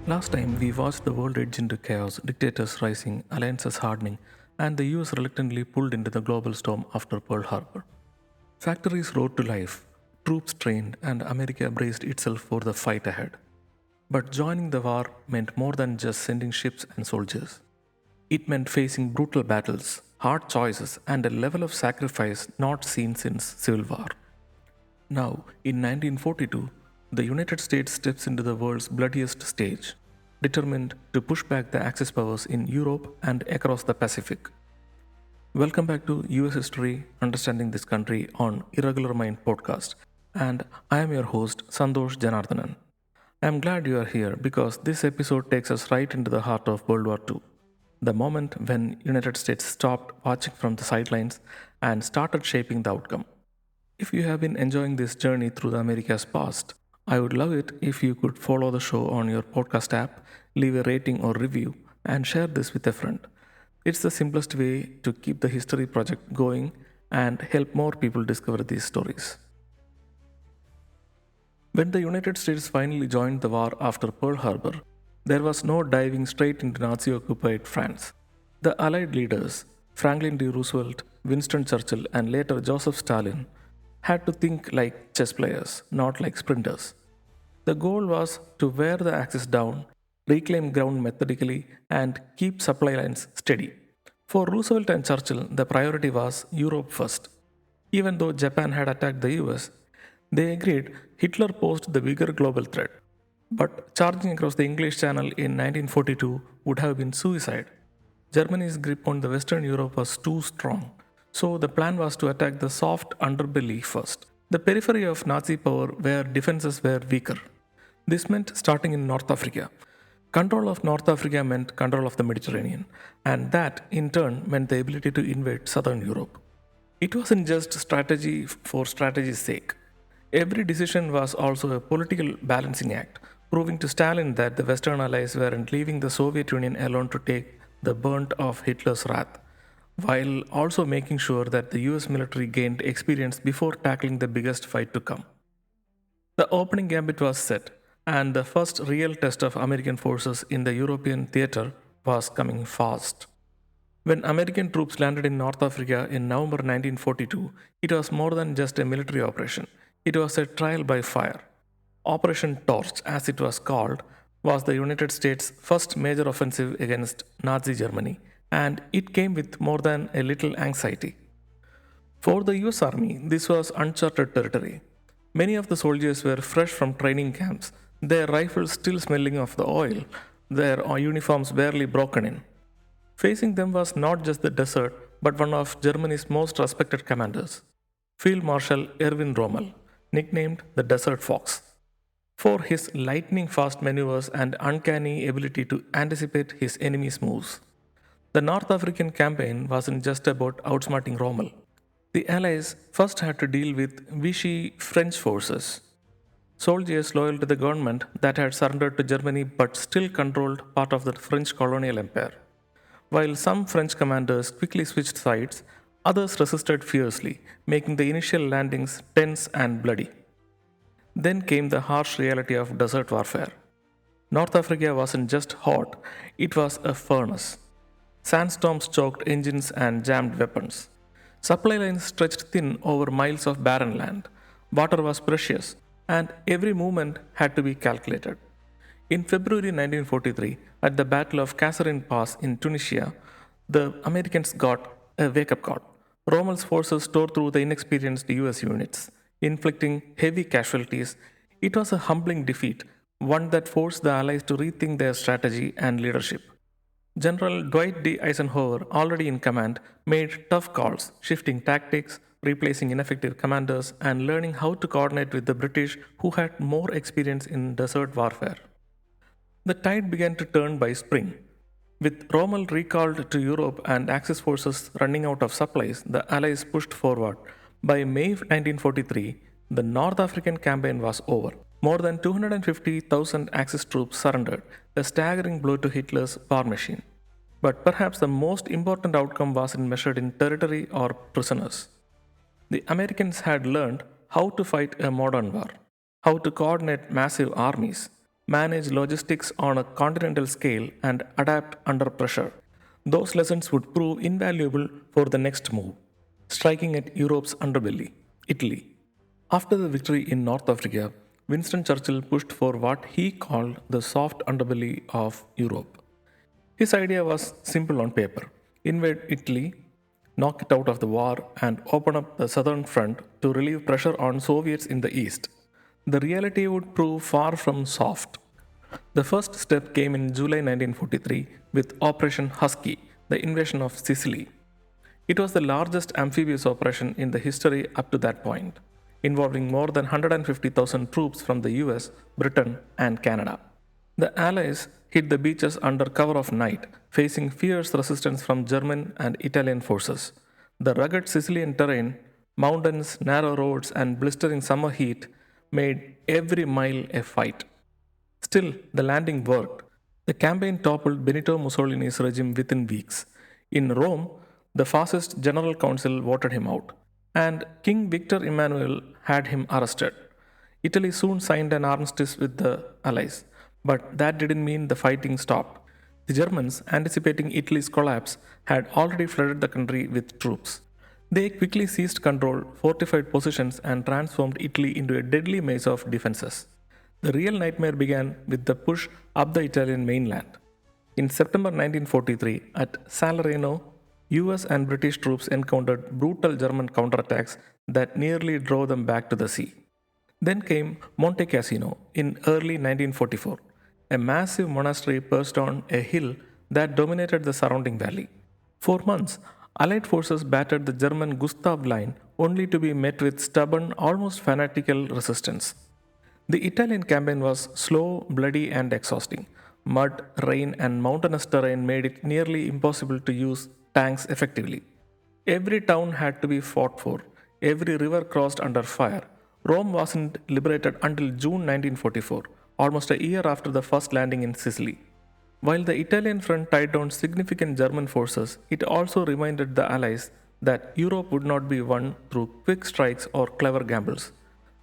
Last time, we watched the world edge into chaos, dictators rising, alliances hardening, and the US reluctantly pulled into the global storm after Pearl Harbor. Factories roared to life, troops trained, and America braced itself for the fight ahead. But joining the war meant more than just sending ships and soldiers. It meant facing brutal battles, hard choices, and a level of sacrifice not seen since Civil War. Now, in 1942, the United States steps into the world's bloodiest stage, determined to push back the Axis powers in Europe and across the Pacific. Welcome back to US History Understanding This Country on Irregular Mind podcast, and I am your host Santosh Janardhanan. I am glad you are here because this episode takes us right into the heart of World War II, the moment when United States stopped watching from the sidelines and started shaping the outcome. If you have been enjoying this journey through the America's past, I would love it if you could follow the show on your podcast app, leave a rating or review, and share this with a friend. It's the simplest way to keep the history project going and help more people discover these stories. When the United States finally joined the war after Pearl Harbor, there was no diving straight into Nazi occupied France. The Allied leaders, Franklin D. Roosevelt, Winston Churchill, and later Joseph Stalin, had to think like chess players, not like sprinters. The goal was to wear the Axis down, reclaim ground methodically, and keep supply lines steady. For Roosevelt and Churchill, the priority was Europe first. Even though Japan had attacked the US, they agreed Hitler posed the bigger global threat. But charging across the English Channel in 1942 would have been suicide. Germany's grip on the Western Europe was too strong, so the plan was to attack the soft underbelly first, the periphery of Nazi power where defenses were weaker. This meant starting in North Africa. Control of North Africa meant control of the Mediterranean, and that in turn meant the ability to invade southern Europe. It wasn't just strategy for strategy's sake. Every decision was also a political balancing act, proving to Stalin that the Western allies weren't leaving the Soviet Union alone to take the brunt of Hitler's wrath, while also making sure that the US military gained experience before tackling the biggest fight to come. The opening gambit was set, and the first real test of American forces in the European theater was coming fast. When American troops landed in North Africa in November 1942, it was more than just a military operation, it was a trial by fire. Operation Torch, as it was called, was the United States' first major offensive against Nazi Germany, and it came with more than a little anxiety. For the US Army, this was uncharted territory. Many of the soldiers were fresh from training camps, their rifles still smelling of the oil, their uniforms barely broken in. Facing them was not just the desert, but one of Germany's most respected commanders, Field Marshal Erwin Rommel, nicknamed the Desert Fox, for his lightning fast maneuvers and uncanny ability to anticipate his enemy's moves. The North African campaign wasn't just about outsmarting Rommel. The Allies first had to deal with Vichy French forces, soldiers loyal to the government that had surrendered to Germany but still controlled part of the French colonial empire. While some French commanders quickly switched sides, others resisted fiercely, making the initial landings tense and bloody. Then came the harsh reality of desert warfare. North Africa wasn't just hot, it was a furnace. Sandstorms choked engines and jammed weapons. Supply lines stretched thin over miles of barren land. Water was precious, and every movement had to be calculated. In February 1943, at the Battle of Kasserine Pass in Tunisia, the Americans got a wake up call. Rommel's forces tore through the inexperienced US units, inflicting heavy casualties. It was a humbling defeat, one that forced the Allies to rethink their strategy and leadership. General Dwight D. Eisenhower, already in command, made tough calls, shifting tactics, replacing ineffective commanders, and learning how to coordinate with the British, who had more experience in desert warfare. The tide began to turn by spring. With Rommel recalled to Europe and Axis forces running out of supplies, the Allies pushed forward. By May 1943, the North African campaign was over. More than 250,000 Axis troops surrendered, a staggering blow to Hitler's war machine. But perhaps the most important outcome wasn't measured in territory or prisoners. The Americans had learned how to fight a modern war, how to coordinate massive armies, manage logistics on a continental scale, and adapt under pressure. Those lessons would prove invaluable for the next move, striking at Europe's underbelly, Italy. After the victory in North Africa, Winston Churchill pushed for what he called the soft underbelly of Europe. His idea was simple on paper: invade Italy, knock it out of the war, and open up the southern front to relieve pressure on Soviets in the east. The reality would prove far from soft. The first step came in July 1943 with Operation Husky, the invasion of Sicily. It was the largest amphibious operation in the history up to that point, involving more than 150,000 troops from the US, Britain, and Canada. The Allies hit the beaches under cover of night, facing fierce resistance from German and Italian forces. The rugged Sicilian terrain, mountains, narrow roads, and blistering summer heat made every mile a fight. Still, the landing worked. The campaign toppled Benito Mussolini's regime within weeks. In Rome, the fascist General Council voted him out, and King Victor Emmanuel had him arrested. Italy soon signed an armistice with the Allies, but that didn't mean the fighting stopped. The Germans, anticipating Italy's collapse, had already flooded the country with troops. They quickly seized control, fortified positions, and transformed Italy into a deadly maze of defenses. The real nightmare began with the push up the Italian mainland. In September 1943, at Salerno, US and British troops encountered brutal German counterattacks that nearly drove them back to the sea. Then came Monte Cassino in early 1944, a massive monastery perched on a hill that dominated the surrounding valley. For months, Allied forces battered the German Gustav Line only to be met with stubborn, almost fanatical resistance. The Italian campaign was slow, bloody, and exhausting. Mud, rain, and mountainous terrain made it nearly impossible to use tanks effectively. Every town had to be fought for, every river crossed under fire. Rome wasn't liberated until June 1944, almost a year after the first landing in Sicily. While the Italian front tied down significant German forces, it also reminded the Allies that Europe would not be won through quick strikes or clever gambles.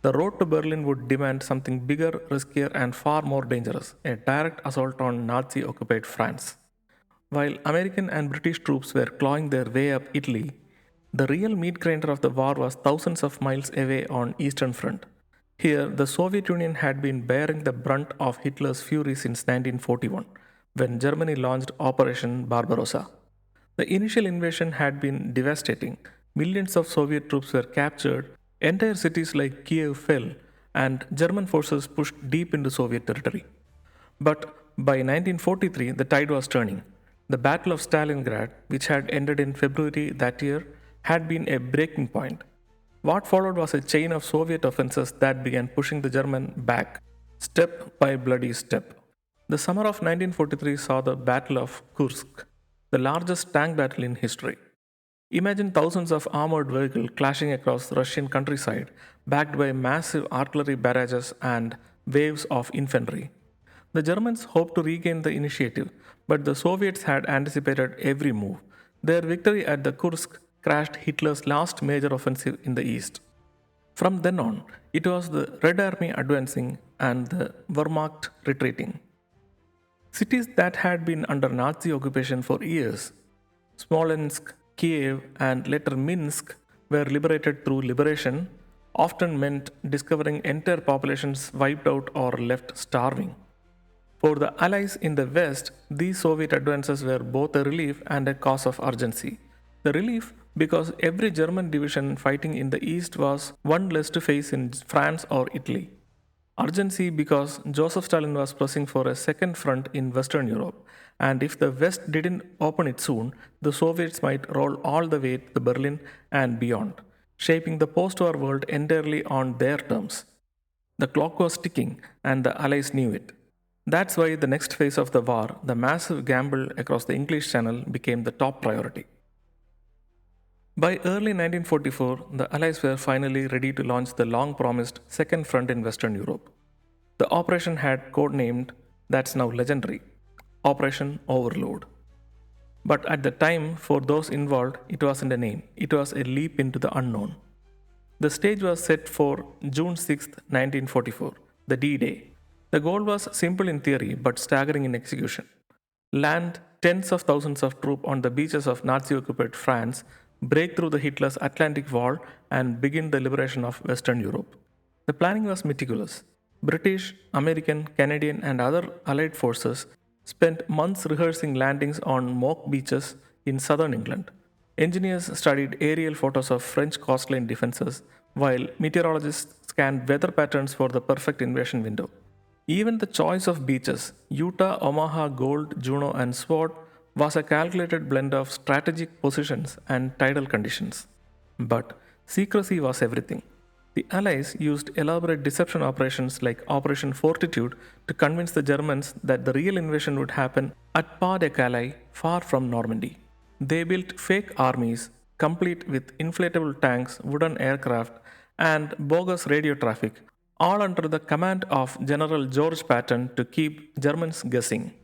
The road to Berlin would demand something bigger, riskier, and far more dangerous: a direct assault on Nazi occupied France. While American and British troops were clawing their way up Italy, the real meat grinder of the war was thousands of miles away on Eastern Front. Here, the Soviet Union had been bearing the brunt of Hitler's fury since 1941, when Germany launched Operation Barbarossa. The initial invasion had been devastating. Millions of Soviet troops were captured, entire cities like Kiev fell, and German forces pushed deep into Soviet territory. But by 1943, the tide was turning. The Battle of Stalingrad, which had ended in February that year, had been a breaking point. What followed was a chain of Soviet offenses that began pushing the German back, step by bloody step. The summer of 1943 saw the Battle of Kursk, the largest tank battle in history. Imagine thousands of armored vehicles clashing across Russian countryside, backed by massive artillery barrages and waves of infantry. The Germans hoped to regain the initiative, but the Soviets had anticipated every move. Their victory at the Kursk crashed Hitler's last major offensive in the east. From then on, it was the Red Army advancing and the Wehrmacht retreating. Cities that had been under Nazi occupation for years, Smolensk, Kiev, and later Minsk, were liberated through liberation, often meant discovering entire populations wiped out or left starving. For the Allies in the West, these Soviet advances were both a relief and a cause of urgency. The relief because every German division fighting in the East was one less to face in France or Italy. Urgency because Joseph Stalin was pressing for a second front in Western Europe, and if the West didn't open it soon, the Soviets might roll all the way to Berlin and beyond, shaping the post war world entirely on their terms. The clock was ticking, and the Allies knew it. That's why the next phase of the war, the massive gamble across the English Channel, became the top priority. By early 1944, the Allies were finally ready to launch the long promised Second Front in Western Europe. The operation had codenamed, that's now legendary, Operation Overlord. But at the time, for those involved, it wasn't a name, it was a leap into the unknown. The stage was set for June 6, 1944, the D Day. The goal was simple in theory but staggering in execution. Land tens of thousands of troops on the beaches of Nazi occupied France, break through the Hitler's Atlantic Wall, and begin the liberation of Western Europe. The planning was meticulous. British, American, Canadian, and other Allied forces spent months rehearsing landings on mock beaches in southern England. Engineers studied aerial photos of French coastline defenses, while meteorologists scanned weather patterns for the perfect invasion window. Even the choice of beaches, Utah, Omaha, Gold, Juneau, and Sword, was a calculated blend of strategic positions and tidal conditions. But secrecy was everything. The Allies used elaborate deception operations like Operation Fortitude to convince the Germans that the real invasion would happen at Pas de Calais, far from Normandy. They built fake armies, complete with inflatable tanks, wooden aircraft, and bogus radio traffic, all under the command of General George Patton to keep Germans guessing.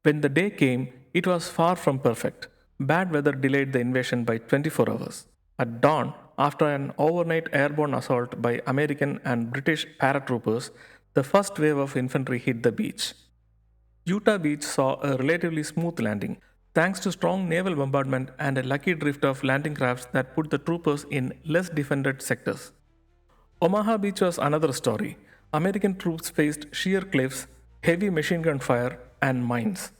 When the day came, it was far from perfect. Bad weather delayed the invasion by 24 hours. At dawn, after an overnight airborne assault by American and British paratroopers, the first wave of infantry hit the beach. Utah Beach saw a relatively smooth landing, thanks to strong naval bombardment and a lucky drift of landing crafts that put the troopers in less defended sectors. Omaha Beach was another story. American troops faced sheer cliffs, heavy machine gun fire, and mines.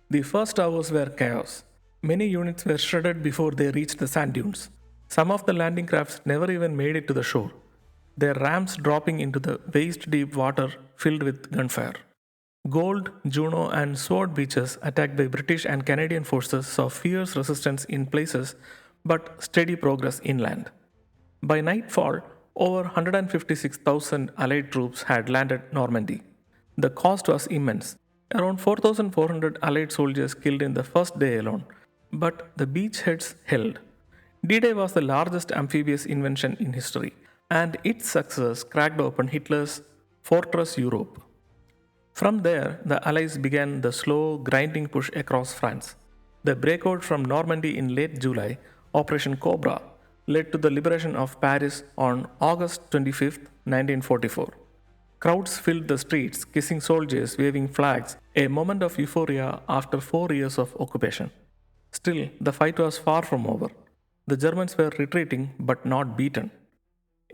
The first hours were chaos. Many units were shredded before they reached the sand dunes. Some of the landing crafts never even made it to the shore, their rams dropping into the waist deep water filled with gunfire. Gold, Juneau, and Sword beaches attacked by British and Canadian forces saw fierce resistance in places but steady progress inland. By nightfall, over 156,000 Allied troops had landed Normandy. The cost was immense, around 4,400 Allied soldiers killed in the first day alone, but the beachheads held. D-Day was the largest amphibious invention in history, and its success cracked open Hitler's Fortress Europe. From there, the Allies began the slow, grinding push across France. The breakout from Normandy in late July, Operation Cobra, led to the liberation of Paris on August 25, 1944. Crowds filled the streets, kissing soldiers, waving flags, a moment of euphoria after 4 years of occupation. Still, the fight was far from over. The Germans were retreating but not beaten.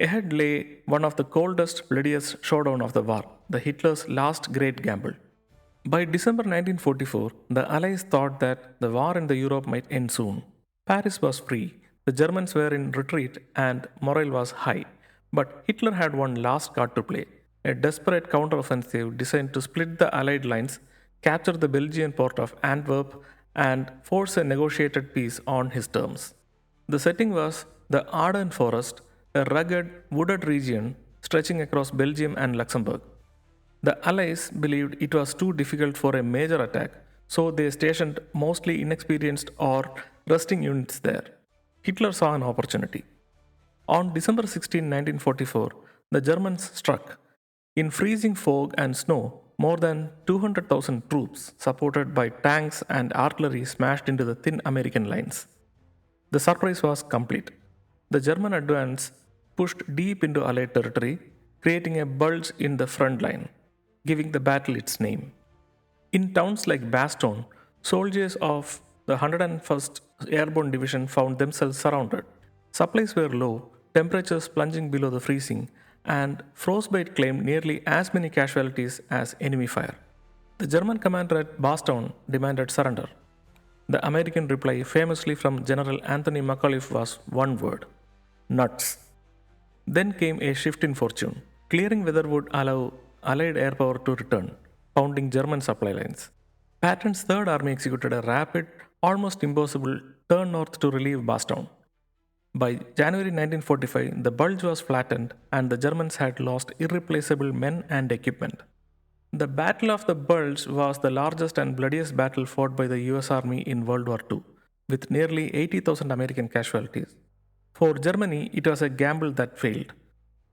Ahead lay one of the coldest, bloodiest showdown of the war, the Hitler's last great gamble. By December 1944, the Allies thought that the war in the Europe might end soon. Paris was free, the Germans were in retreat, and morale was high. But Hitler had one last card to play, a desperate counteroffensive designed to split the Allied lines, capture the Belgian port of Antwerp, and force a negotiated peace on his terms. The setting was the Ardennes Forest, a rugged, wooded region stretching across Belgium and Luxembourg. The Allies believed it was too difficult for a major attack, so they stationed mostly inexperienced or resting units there. Hitler saw an opportunity. On December 16, 1944, the Germans struck. In freezing fog and snow, more than 200,000 troops, supported by tanks and artillery, smashed into the thin American lines. The surprise was complete. The German advance pushed deep into Allied territory, creating a bulge in the front line, giving the battle its name. In towns like Bastogne, soldiers of the 101st Airborne Division found themselves surrounded. Supplies were low, temperatures plunging below the freezing, and frostbite claimed nearly as many casualties as enemy fire. The German commander at Bastogne demanded surrender. The American reply, famously from General Anthony McAuliffe, was one word: nuts. Then came a shift in fortune. Clearing weather would allow Allied air power to return, pounding German supply lines. Patton's Third Army executed a rapid, almost impossible turn north to relieve Bastogne. By January 1945, the Bulge was flattened and the Germans had lost irreplaceable men and equipment. The Battle of the Bulge was the largest and bloodiest battle fought by the US Army in World War II, with nearly 80,000 American casualties. For Germany, it was a gamble that failed,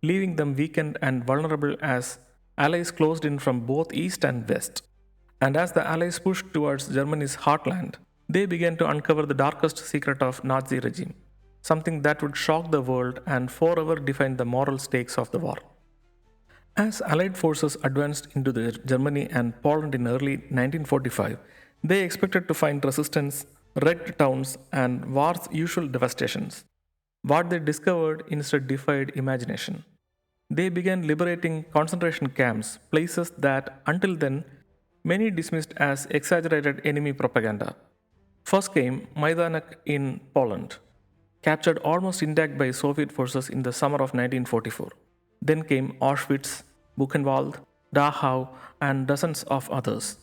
leaving them weakened and vulnerable as Allies closed in from both east and west. And as the Allies pushed towards Germany's heartland, they began to uncover the darkest secret of Nazi regime, something that would shock the world and forever define the moral stakes of the war. As Allied forces advanced into Germany and Poland in early 1945, they expected to find resistance, wrecked towns, and war's usual devastations. What they discovered instead defied imagination. They began liberating concentration camps, places that, until then, many dismissed as exaggerated enemy propaganda. First came Majdanek in Poland, captured almost intact by Soviet forces in the summer of 1944. Then came Auschwitz, Buchenwald, Dachau, and dozens of others.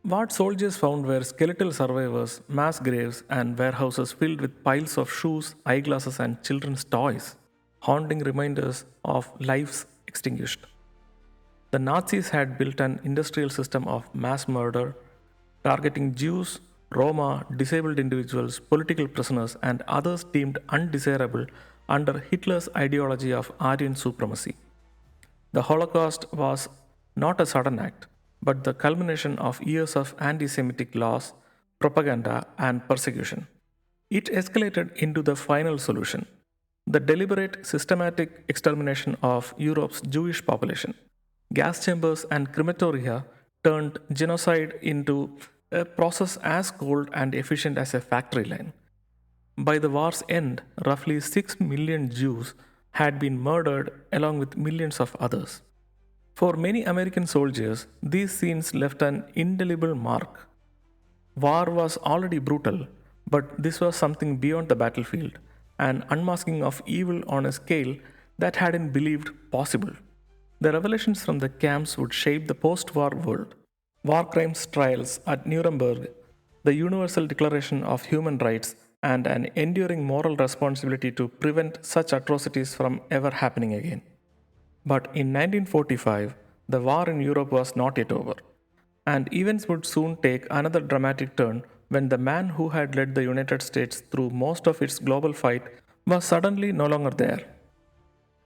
What soldiers found were skeletal survivors, mass graves, and warehouses filled with piles of shoes, eyeglasses, and children's toys, haunting reminders of lives extinguished. The Nazis had built an industrial system of mass murder, targeting Jews, Roma, disabled individuals, political prisoners, and others deemed undesirable under Hitler's ideology of Aryan supremacy. The Holocaust was not a sudden act, but the culmination of years of anti Semitic laws, propaganda, and persecution. It escalated into the final solution: the deliberate, systematic extermination of Europe's Jewish population. Gas chambers and crematoria turned genocide into a process as cold and efficient as a factory line. By the war's end, roughly 6 million Jews had been murdered along with millions of others. For many American soldiers, these scenes left an indelible mark. War was already brutal, but this was something beyond the battlefield, an unmasking of evil on a scale that hadn't believed possible. The revelations from the camps would shape the post war world. War crimes trials at Nuremberg, the Universal Declaration of Human Rights, and an enduring moral responsibility to prevent such atrocities from ever happening again. But in 1945, the war in Europe was not yet over, and events would soon take another dramatic turn when the man who had led the United States through most of its global fight was suddenly no longer there.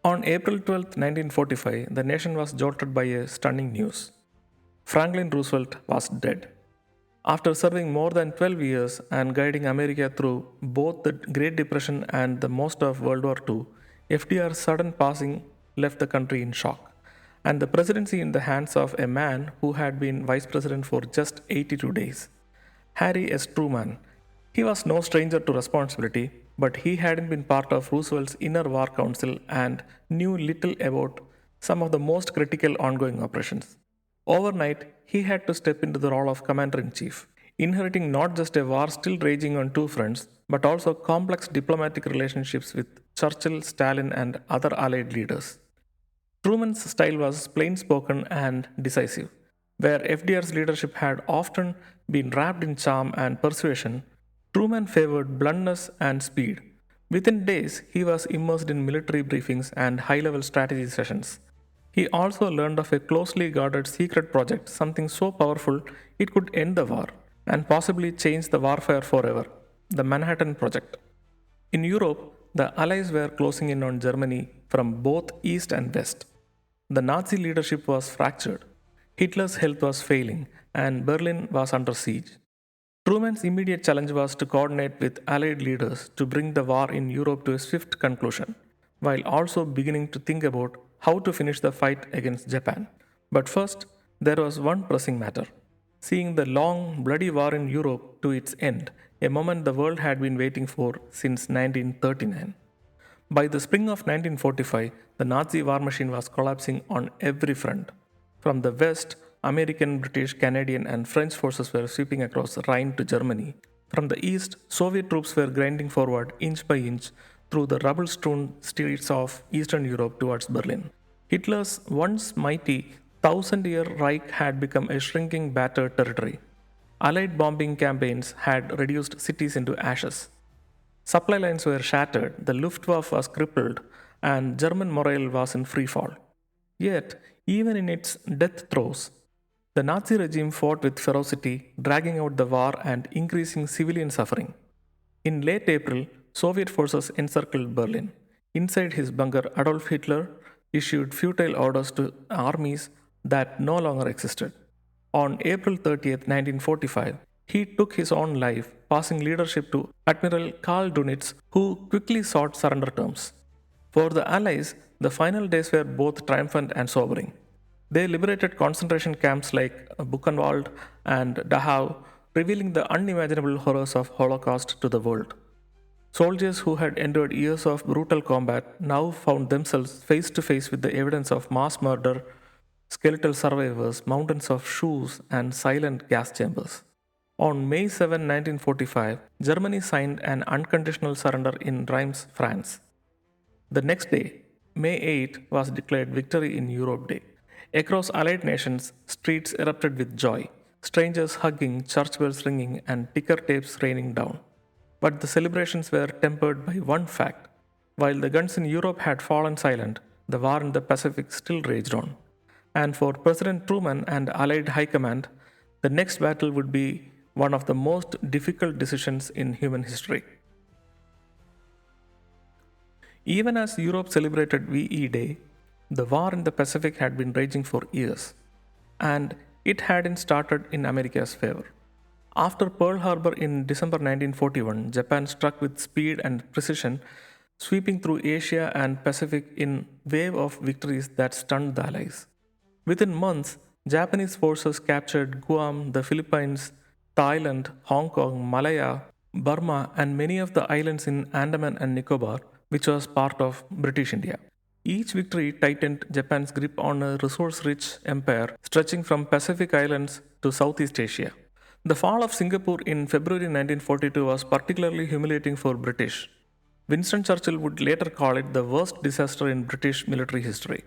On April 12, 1945, the nation was jolted by a stunning news. Franklin Roosevelt was dead. After serving more than 12 years and guiding America through both the Great Depression and the most of World War II, FDR's sudden passing left the country in shock, and the presidency in the hands of a man who had been vice president for just 82 days. Harry S. Truman. He was no stranger to responsibility, but he hadn't been part of Roosevelt's inner war council and knew little about some of the most critical ongoing operations. Overnight, he had to step into the role of commander in chief, inheriting not just a war still raging on two fronts, but also complex diplomatic relationships with Churchill, Stalin, and other Allied leaders. Truman's style was plain spoken and decisive. Where FDR's leadership had often been wrapped in charm and persuasion, Truman favored bluntness and speed. Within days, he was immersed in military briefings and high level strategy sessions. He also learned of a closely guarded secret project, something so powerful it could end the war and possibly change the warfare forever: the Manhattan Project. In Europe, the Allies were closing in on Germany from both east and west. The Nazi leadership was fractured, Hitler's health was failing, and Berlin was under siege. Truman's immediate challenge was to coordinate with Allied leaders to bring the war in Europe to a swift conclusion, while also beginning to think about how to finish the fight against Japan. But first, there was one pressing matter: seeing the long, bloody war in Europe to its end, a moment the world had been waiting for since 1939. By the spring of 1945, the Nazi war machine was collapsing on every front. From the west, American, British, Canadian, and French forces were sweeping across the Rhine to Germany. From the east, Soviet troops were grinding forward inch by inch through the rubble strewn streets of Eastern Europe towards Berlin. Hitler's once mighty 1,000-year Reich had become a shrinking, battered territory. Allied bombing campaigns had reduced cities into ashes. Supply lines were shattered, the Luftwaffe was crippled, and German morale was in free fall. Yet, even in its death throes, the Nazi regime fought with ferocity, dragging out the war and increasing civilian suffering. In late April, Soviet forces encircled Berlin. Inside his bunker, Adolf Hitler issued futile orders to armies that no longer existed. On April 30th, 1945, he took his own life, passing leadership to Admiral Karl Dönitz, who quickly sought surrender terms. For the Allies, the final days were both triumphant and sobering. They liberated concentration camps like Buchenwald and Dachau, revealing the unimaginable horrors of Holocaust to the world. Soldiers who had endured years of brutal combat now found themselves face to face with the evidence of mass murder, skeletal survivors, mountains of shoes, and silent gas chambers. On May 7, 1945, Germany signed an unconditional surrender in Reims, France. The next day, May 8, was declared Victory in Europe Day. Across Allied nations, streets erupted with joy, strangers hugging, church bells ringing, and ticker tapes raining down. But the celebrations were tempered by one fact. While the guns in Europe had fallen silent, the war in the Pacific still raged on. And for President Truman and Allied High Command, the next battle would be one of the most difficult decisions in human history. Even as Europe celebrated VE Day, the war in the Pacific had been raging for years, and it hadn't started in America's favor. After Pearl Harbor in December 1941, Japan struck with speed and precision, sweeping through Asia and Pacific in wave of victories that stunned the Allies. Within months, Japanese forces captured Guam, the Philippines, Thailand, Hong Kong, Malaya, Burma, and many of the islands in Andaman and Nicobar, which was part of British India. Each victory tightened Japan's grip on a resource rich empire stretching from Pacific Islands to Southeast Asia. The fall of Singapore in February 1942 was particularly humiliating for British. Winston Churchill would later call it the worst disaster in British military history.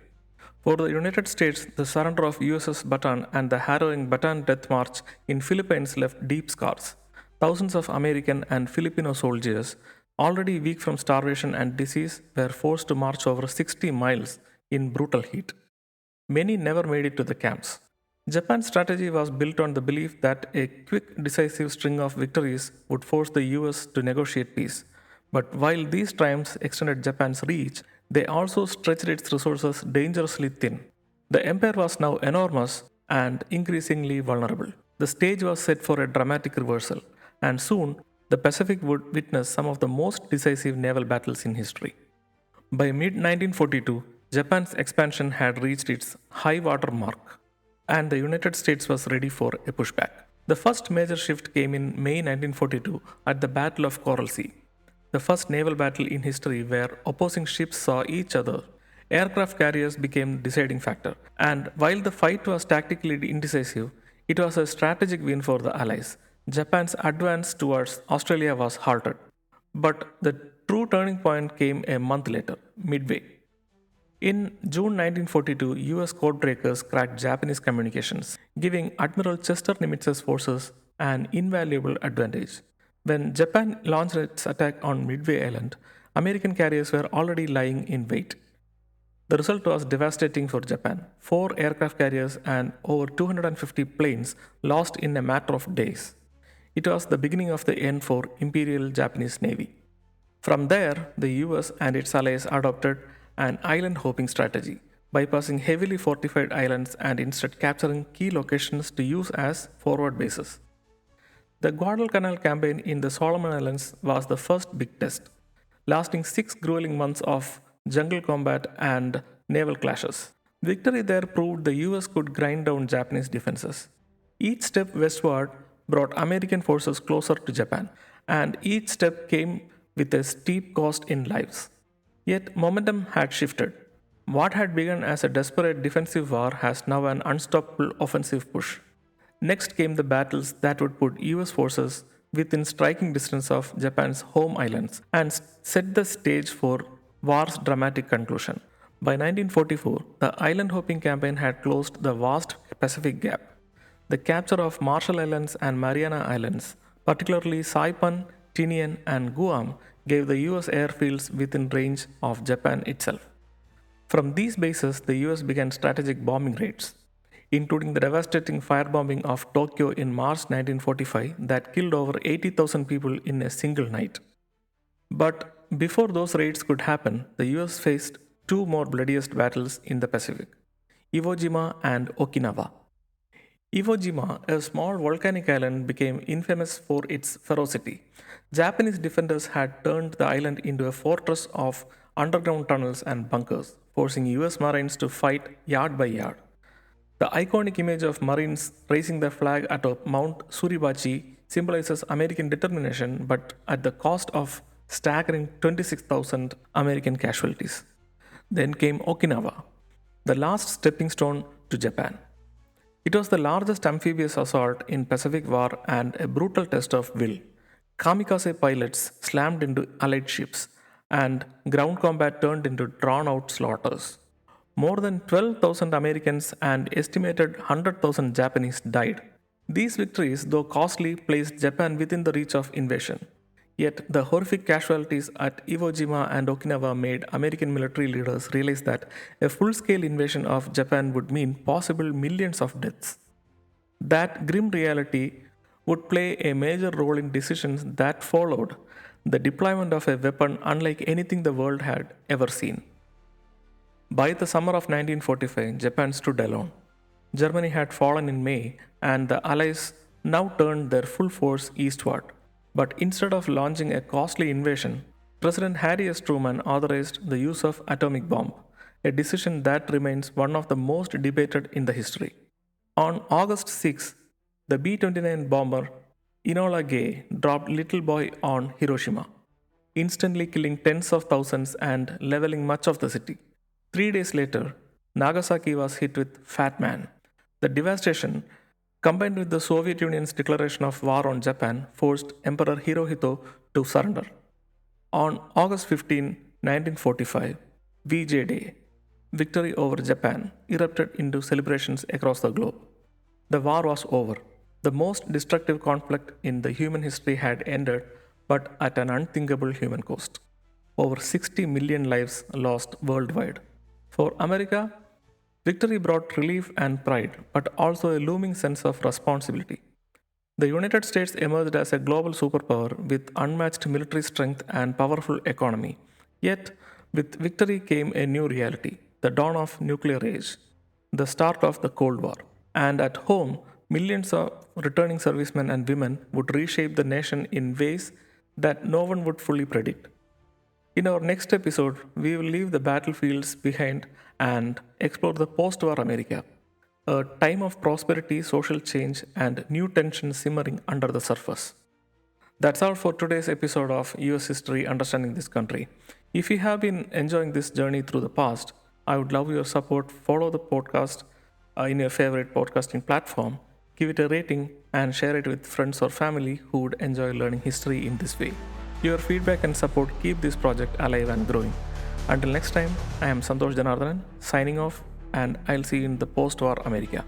For the United States, the surrender of USS Bataan and the harrowing Bataan Death March in Philippines left deep scars. Thousands of American and Filipino soldiers, already weak from starvation and disease, were forced to march over 60 miles in brutal heat. Many never made it to the camps. Japan's strategy was built on the belief that a quick, decisive string of victories would force the US to negotiate peace. But while these triumphs extended Japan's reach, they also stretched its resources dangerously thin. The empire was now enormous and increasingly vulnerable. The stage was set for a dramatic reversal, and soon the Pacific would witness some of the most decisive naval battles in history. By mid 1942, Japan's expansion had reached its high water mark, and the United States was ready for a pushback. The first major shift came in May 1942 at the Battle of Coral Sea, the first naval battle in history where opposing ships saw each other. Aircraft carriers became the deciding factor, and while the fight was tactically indecisive, it was a strategic win for the Allies. Japan's advance towards Australia was halted. But the true turning point came a month later, Midway. In June 1942, US codebreakers cracked Japanese communications, giving Admiral Chester Nimitz's forces an invaluable advantage. When Japan launched its attack on Midway Island, American carriers were already lying in wait. The result was devastating for Japan. 4 aircraft carriers and over 250 planes lost in a matter of days. It was the beginning of the end for Imperial Japanese Navy. From there, the US and its allies adopted an island hopping strategy, bypassing heavily fortified islands and instead capturing key locations to use as forward bases. The Guadalcanal campaign in the Solomon Islands was the first big test, lasting 6 grueling months of jungle combat and naval clashes. Victory there proved the US could grind down Japanese defenses. Each step westward brought American forces closer to Japan, and each step came with a steep cost in lives. Yet momentum had shifted. What had begun as a desperate defensive war has now an unstoppable offensive push. Next came the battles that would put US forces within striking distance of Japan's home islands and set the stage for war's dramatic conclusion. By 1944, the island hopping campaign had closed the vast Pacific gap. The capture of Marshall Islands and Mariana Islands, particularly Saipan, Tinian, and Guam, gave the US airfields within range of Japan itself. From these bases, the US began strategic bombing raids, including the devastating firebombing of Tokyo in March 1945 that killed over 80,000 people in a single night. But before those raids could happen, the US faced 2 more bloodiest battles in the Pacific: Iwo Jima and Okinawa. Iwo Jima, a small volcanic island, became infamous for its ferocity. Japanese defenders had turned the island into a fortress of underground tunnels, and bunkers, forcing US Marines to fight yard by yard. The iconic image of Marines raising their flag atop Mount Suribachi symbolizes American determination, but at the cost of staggering 26,000 American casualties. Then came Okinawa, the last stepping stone to Japan. It was the largest amphibious assault in Pacific War and a brutal test of will. Kamikaze pilots slammed into Allied ships, and ground combat turned into drawn out slaughters. More than 12,000 Americans and estimated 100,000 Japanese died. These victories, though costly, placed Japan within the reach of invasion. Yet, the horrific casualties at Iwo Jima and Okinawa made American military leaders realize that a full scale invasion of Japan would mean possible millions of deaths. That grim reality would play a major role in decisions that followed the deployment of a weapon unlike anything the world had ever seen. By the summer of 1945, Japan stood alone. Germany had fallen in May, and the Allies now turned their full force eastward. But instead of launching a costly invasion, President Harry S. Truman authorized the use of atomic bomb, a decision that remains one of the most debated in the history. On August 6, the B-29 bomber Enola Gay dropped Little Boy on Hiroshima, instantly killing tens of thousands and leveling much of the city. 3 days later, Nagasaki was hit with Fat Man. The devastation, combined with the Soviet Union's declaration of war on Japan, forced Emperor Hirohito to surrender. On August 15, 1945, VJ Day, victory over Japan, erupted into celebrations across the globe. The war was over. The most destructive conflict in the human history had ended, but at an unthinkable human cost. Over 60 million lives lost worldwide. For America, victory brought relief and pride, but also a looming sense of responsibility. The United States emerged as a global superpower with unmatched military strength and powerful economy. Yet, with victory came a new reality, the dawn of nuclear age, the start of the Cold War. And at home, millions of returning servicemen and women would reshape the nation in ways that no one would fully predict. In our next episode, we will leave the battlefields behind and explore the post war America, a time of prosperity, social change, and new tension simmering under the surface. That's all for today's episode of US History Understanding This Country. If you have been enjoying this journey through the past, I would love your support. Follow the podcast in your favorite podcasting platform, give it a rating, and share it with friends or family who would enjoy learning history in this way. Your feedback and support keep this project alive and growing. Until next time, I am Santosh Janardhanan signing off, and I'll see you in the post-war America.